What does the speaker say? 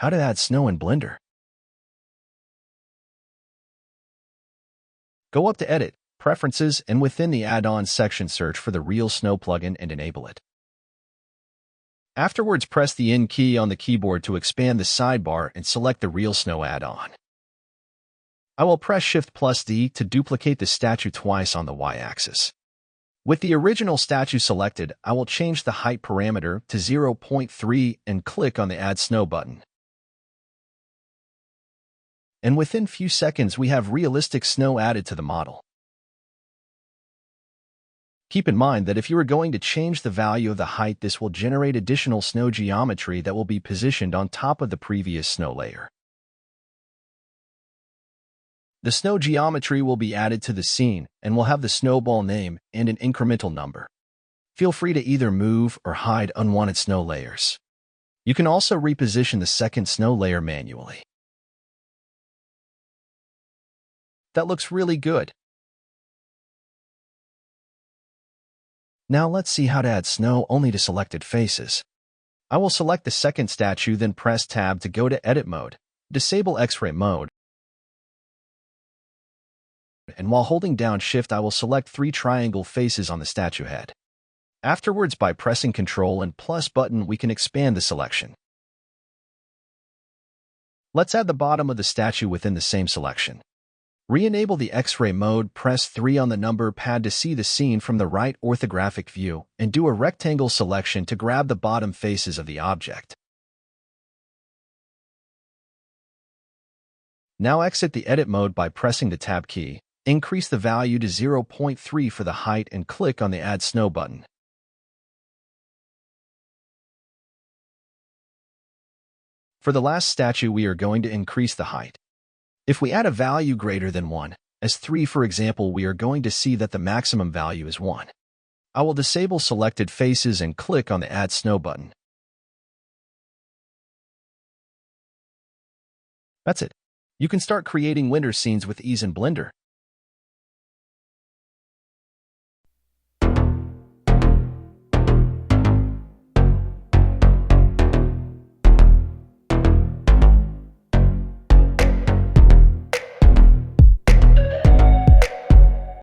How to add snow in Blender. Go up to Edit, Preferences, and within the Add-ons section search for the Real Snow plugin and enable it. Afterwards, press the N key on the keyboard to expand the sidebar and select the Real Snow add-on. I will press Shift+D to duplicate the statue twice on the Y-axis. With the original statue selected, I will change the height parameter to 0.3 and click on the Add Snow button. And within few seconds we have realistic snow added to the model. Keep in mind that if you are going to change the value of the height, this will generate additional snow geometry that will be positioned on top of the previous snow layer. The snow geometry will be added to the scene and will have the snowball name and an incremental number. Feel free to either move or hide unwanted snow layers. You can also reposition the second snow layer manually. That looks really good. Now let's see how to add snow only to selected faces. I will select the second statue, then press Tab to go to Edit Mode, disable X-ray mode, and while holding down Shift I will select 3 triangle faces on the statue head. Afterwards, by pressing Ctrl and plus button, we can expand the selection. Let's add the bottom of the statue within the same selection. Re-enable the X-ray mode, press 3 on the number pad to see the scene from the right orthographic view, and do a rectangle selection to grab the bottom faces of the object. Now exit the Edit mode by pressing the Tab key, increase the value to 0.3 for the height and click on the Add Snow button. For the last statue, we are going to increase the height. If we add a value greater than 1, as 3 for example, we are going to see that the maximum value is 1. I will disable selected faces and click on the Add Snow button. That's it. You can start creating winter scenes with ease in Blender.